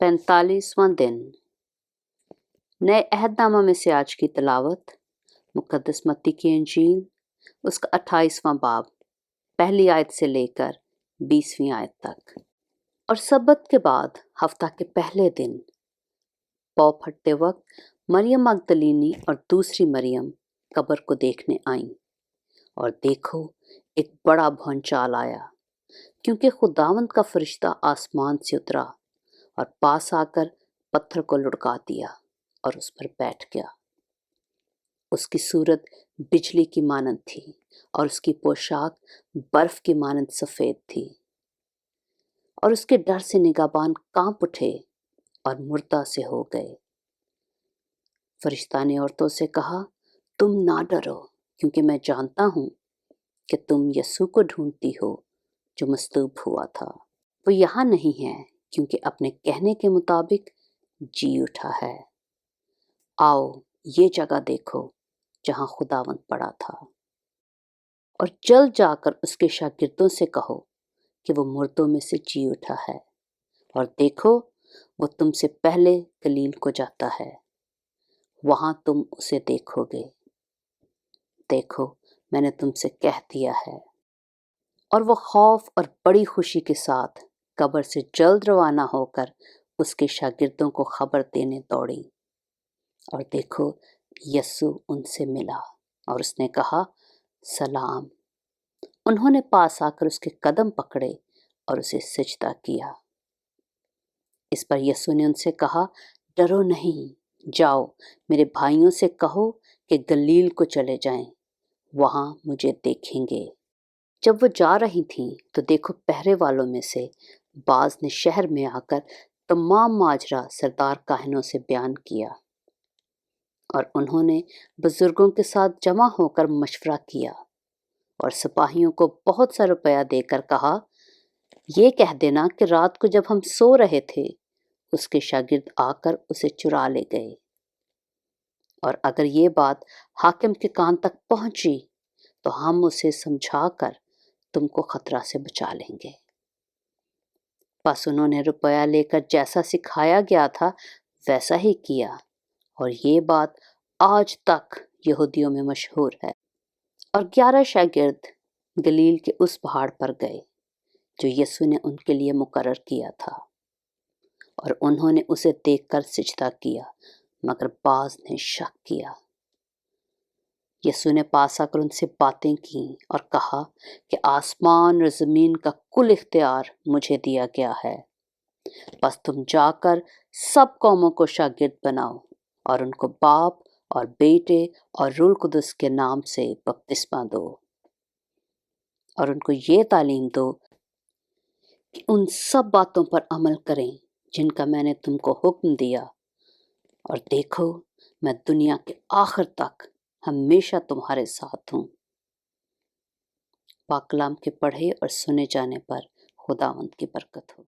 45वां दिन। नए अहदनामा में से आज की तिलावत मुक़द्दस मत्ती की इंजील उसका 28वां बाब पहली आयत से लेकर 20वीं आयत तक। और सब्बत के बाद हफ्ता के पहले दिन पौ फटते वक्त मरियम मगदलीनी और दूसरी मरियम कब्र को देखने आईं, और देखो एक बड़ा भौंचाल आया, क्योंकि खुदावंद का फरिश्ता आसमान से उतरा और पास आकर पत्थर को लुढ़का दिया और उस पर बैठ गया। उसकी सूरत बिजली की मानंद थी और उसकी पोशाक बर्फ की मानंद सफ़ेद थी। और उसके डर से निगाहबान कांप उठे और मुर्दा से हो गए। फरिश्ता ने औरतों से कहा, तुम ना डरो, क्योंकि मैं जानता हूँ कि तुम यस्सु को ढूंढती हो जो मसलूब हुआ था। वो यहाँ नहीं है, क्योंकि अपने कहने के मुताबिक जी उठा है। आओ ये जगह देखो जहाँ खुदावंद पड़ा था, और जल्द जाकर उसके शागिर्दों से कहो कि वो मुर्दों में से जी उठा है, और देखो वो तुमसे पहले गलील को जाता है, वहाँ तुम उसे देखोगे। देखो मैंने तुमसे कह दिया है। और वो खौफ और बड़ी खुशी के साथ कब्र से जल्द रवाना होकर उसके शागिर्दों को खबर देने दौड़ी। और देखो यस्सु उनसे मिला और उसने कहा, सलाम। उन्होंने पास आकर उसके कदम पकड़े और उसे सिजदा किया। इस पर यस्सु ने उनसे कहा, डरो नहीं, जाओ मेरे भाइयों से कहो कि गलील को चले जाएं, वहाँ मुझे देखेंगे। जब वो जा रही थीं तो देखो पहरे वालों में से बाज ने शहर में आकर तमाम माजरा सरदार काहिनों से बयान किया, और उन्होंने बुजुर्गों के साथ जमा होकर मशवरा किया और सिपाहियों को बहुत सा रुपया देकर कहा, ये कह देना कि रात को जब हम सो रहे थे उसके शागिर्द आकर उसे चुरा ले गए, और अगर ये बात हाकिम के कान तक पहुंची तो हम उसे समझाकर तुमको खतरा से बचा लेंगे। बस उन्होंने रुपया लेकर जैसा सिखाया गया था वैसा ही किया, और ये बात आज तक यहूदियों में मशहूर है। और 11 शागिर्द गलील के उस पहाड़ पर गए जो यीशु ने उनके लिए मुकर्रर किया था, और उन्होंने उसे देखकर सिजदा किया, मगर बाज ने शक किया। यीशु ने पास आकर उनसे बातें की और कहा कि आसमान और ज़मीन का कुल इख्तियार मुझे दिया गया है। बस तुम जाकर सब कौमों को शागिर्द बनाओ और उनको बाप और बेटे और रूह कुदस के नाम से बपतिस्मा दो, और उनको ये तालीम दो कि उन सब बातों पर अमल करें जिनका मैंने तुमको हुक्म दिया। और देखो मैं दुनिया के आखिर तक हमेशा तुम्हारे साथ हूँ। पाक कलाम के पढ़े और सुने जाने पर खुदावंद की बरकत हो।